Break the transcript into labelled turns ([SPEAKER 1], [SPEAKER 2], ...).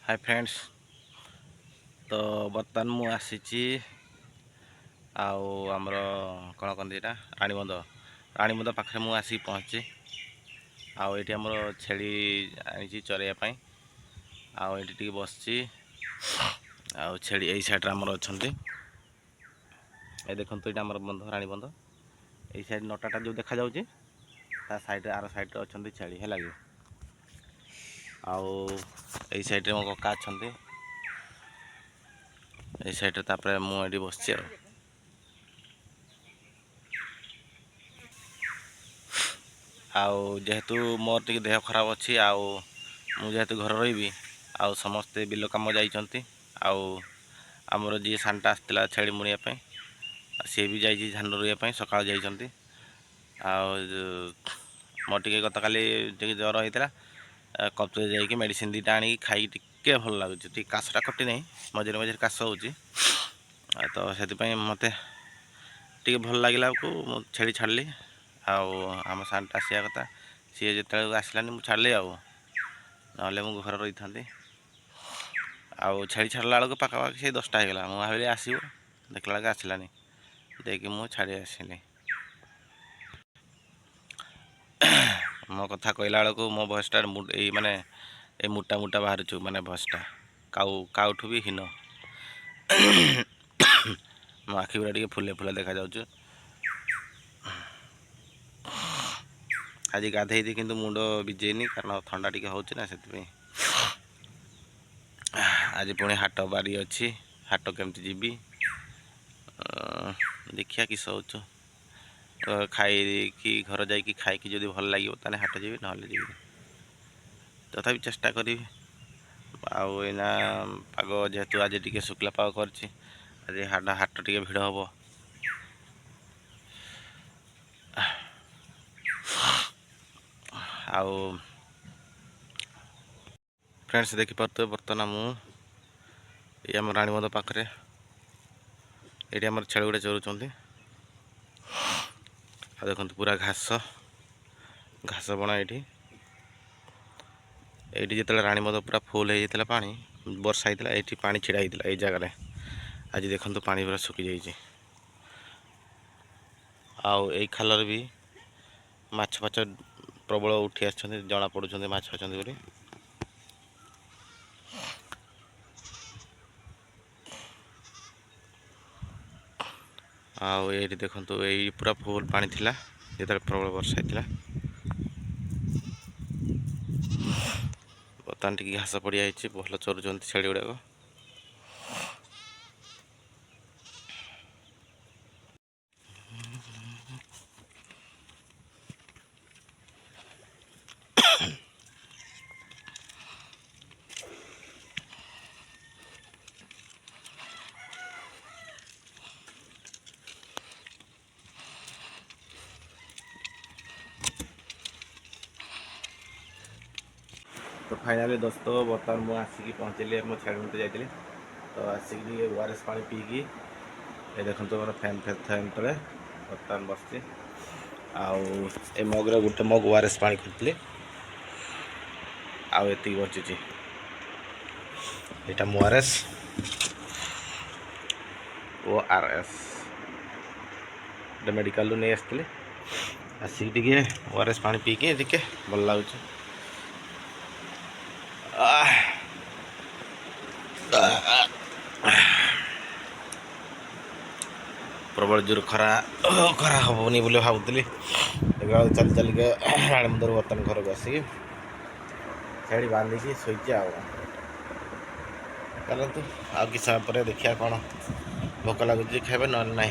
[SPEAKER 1] Hi friends. तो बर्तमान मु आसीची आमर कौन कहते यहाँ राणीबंध पाखे मु आसिक पहुँची। आठी आमर छेली आनी चरैयापाई आठी बस छेली यही साइड आमर अच्छा देखो ये आम बंध राणीबंध यही साइड नटाटा जो देखा जाऊँगी साइड आर साइड अच्छा छेली है लगे आई साइड मो कका अच्छा यही साइड तापर मुझे बस जेहेतु मोर टी देह खराब अच्छी जेहेतु घर रही समस्ते बिल कम जाइंट आमर जी सानटा आसला छेली मुड़ियापाई सी भी जाइए धान रुआ सका जाइंट मोर टे गत काली ज्वर होता कब्ज जाकि मेडिसिन दीटा आनी खाई टे भल लगुच काशटा कटी ना मझे मझे काश हो तो से मत टे भल लगला को छेली छाड़ी आम सानटा आसा कथा सी जो आसलानी मुझे छाड़ी ना मु घर रही था छेली छाड़ला बेलू पाखापाखि से 10टा होगा मुझे भाविली आसो देखला बेलू आसलानी देखिए मुझे छाड़ी आसली मो कथा कहला बेलू मो भयसटा माने ये मोटा मोटा बाहर माने भयसटा काउठू भी हीन मो आखि पूरा टे फुले फुले देखा जाऊँ। आज गाधे कि मुंड विजेनी कारण ठंडा टी होना से आज पुणी हाट बारी अच्छी हाट केमती जीवी देखिया किस हो खाई कि घर जा खाई जब भल लगे ताने हाट जी ना जी तथा चेष्टा करी आना पाग जेहेतु आज टी शुक्ला पाग कर हाट टे भिड़ हम फ्रेंड्स देखिपे बर्तमान मुझे आम राणीबंध पाखे ये आम छेली गुड़ा चरुँच देखो पूरा घास घास बणा ये जो राणीबंध पूरा फुल होता पानी वर्षा होता ये पानी छिड़ा होता ये जगह आज देखो पानी पूरा सुखी जाइए आई खालर भी माछ फाछ प्रबल उठी आस जना पड़ुं माछ अच्छा बोली ये देखो यही पूरा फुल पानी थिला जो प्रबल वर्षा होता बर्तमान टी घास पड़िया भल चरुंच छेली गुड़ाक तो फाइनाली दोस्तों बर्तमान मुझे आसिक पहुँचली मो छेड़ी मुझे जाइए तो आसिक ओआरएस पानी पीकी ये देखो मोर फैन फैन तले बर्तमान बस मग्रे गोटे मग ओआरएस पानी खुली आती बची यहाँ ओआरएस मेडिकल नहीं आसती आसिक टे ओआरएस पानी पीकी टे भल लगुच प्रबल जोर खरा खरा हेनी बोली भावुली चल चल के राणीबंधर बर्तमान घर को आसिक छेड़ी बांधिकी शोचे चलतु आ कि समय पर देखिया कौन भोक लगुच खाए ना ना।